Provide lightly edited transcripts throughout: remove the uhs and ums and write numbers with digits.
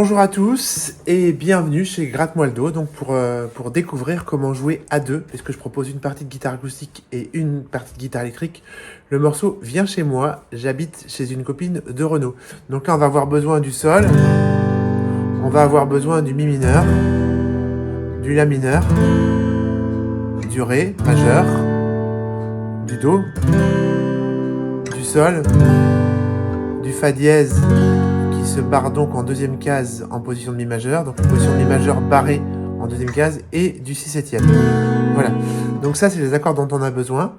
Bonjour à tous et bienvenue chez Gratte-moi le dos, donc pour découvrir comment jouer à deux, puisque je propose une partie de guitare acoustique et une partie de guitare électrique. Le morceau vient chez moi, j'habite chez une copine de Renaud. Donc là on va avoir besoin du sol, on va avoir besoin du mi mineur, du la mineur, du ré majeur, du do, du sol, du fa dièse qui se barre donc en deuxième case en position de mi majeur, donc une position de mi majeur barrée en deuxième case, et du si septième. Voilà, donc ça c'est les accords dont on a besoin.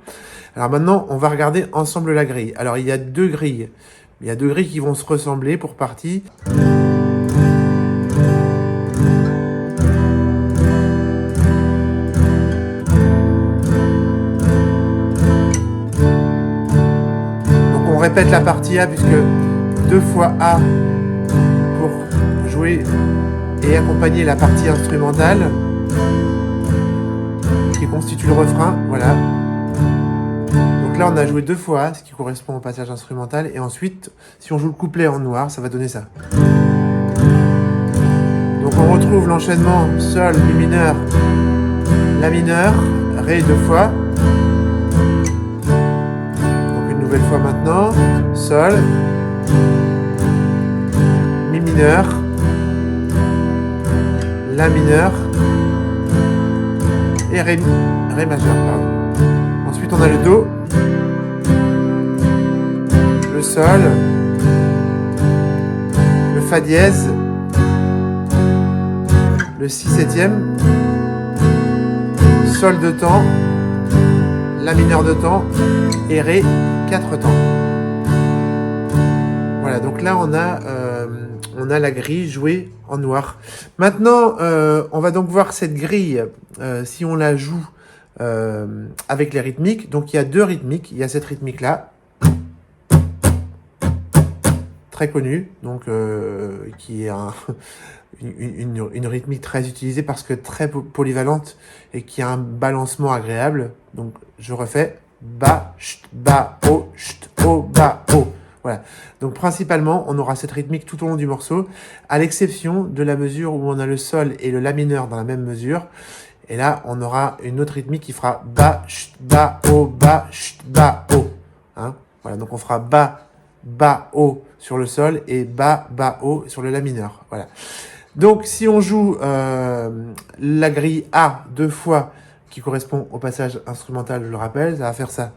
Alors maintenant on va regarder ensemble la grille. Alors il y a deux grilles qui vont se ressembler pour partie. Donc on répète la partie A puisque 2 fois A pour jouer et accompagner la partie instrumentale qui constitue le refrain, voilà. Donc là on a joué 2 fois A, ce qui correspond au passage instrumental, et ensuite si on joue le couplet en noir, ça va donner ça. Donc on retrouve l'enchaînement sol, mi mineur, la mineur, ré 2 fois. Donc une nouvelle fois maintenant, sol, mi mineur, la mineur et ré majeur, pardon. Ensuite on a le do, le sol, le fa dièse, le si septième, sol de temps, la mineur de temps et ré 4 temps. Voilà, donc là on a la grille jouée en noir. Maintenant, on va donc voir cette grille si on la joue avec les rythmiques. Donc il y a deux rythmiques. Il y a cette rythmique là, très connue, donc qui est une rythmique très utilisée parce que très polyvalente et qui a un balancement agréable. Donc je refais ba, chut, ba, o, chut, o, ba, o. Voilà. Donc principalement, on aura cette rythmique tout au long du morceau, à l'exception de la mesure où on a le sol et le la mineur dans la même mesure. Et là, on aura une autre rythmique qui fera ba, chut, ba, o, hein. Voilà. Donc on fera ba, o sur le sol et ba, o sur le la mineur. Voilà. Donc si on joue la grille A 2 fois, qui correspond au passage instrumental, je le rappelle, ça va faire ça.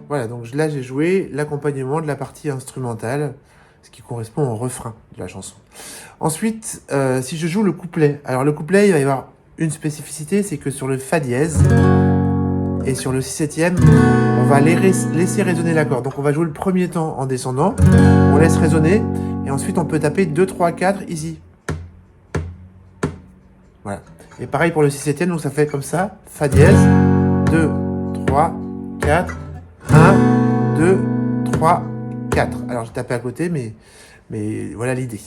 Voilà, donc là j'ai joué l'accompagnement de la partie instrumentale, ce qui correspond au refrain de la chanson. Ensuite, si je joue le couplet, alors le couplet, il va y avoir une spécificité, c'est que sur le fa dièse et sur le si septième, on va laisser résonner l'accord. Donc on va jouer le premier temps en descendant, on laisse résonner, et ensuite on peut taper 2, 3, 4, ici. Voilà. Et pareil pour le si septième, donc ça fait comme ça, fa dièse, 2, 3, 4, 1, 2, 3, 4. Alors j'ai tapé à côté, mais voilà l'idée.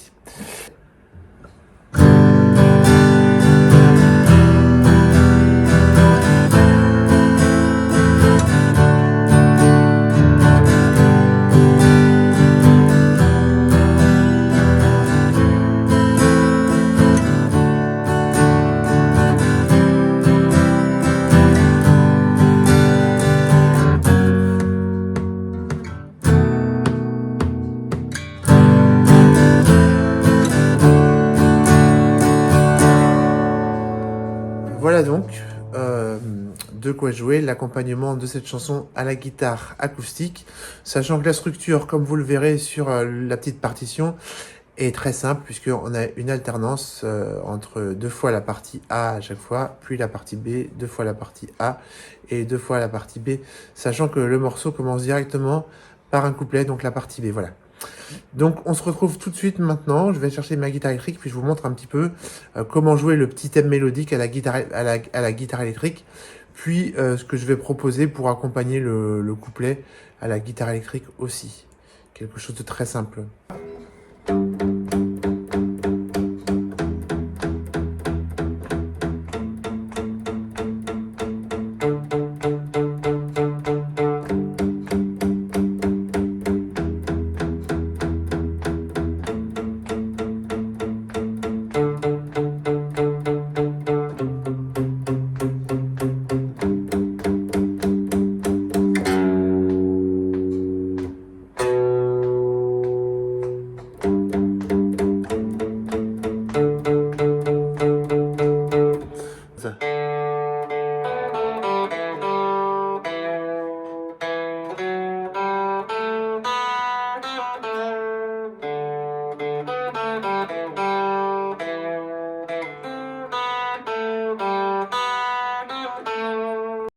Voilà donc de quoi jouer l'accompagnement de cette chanson à la guitare acoustique, sachant que la structure, comme vous le verrez sur la petite partition, est très simple puisqu'on a une alternance entre 2 fois la partie A à chaque fois, puis la partie B, 2 fois la partie A et 2 fois la partie B, sachant que le morceau commence directement par un couplet, donc la partie B, voilà. Donc on se retrouve tout de suite maintenant, je vais chercher ma guitare électrique, puis je vous montre un petit peu comment jouer le petit thème mélodique à la guitare électrique, puis ce que je vais proposer pour accompagner le couplet à la guitare électrique aussi. Quelque chose de très simple. Ça.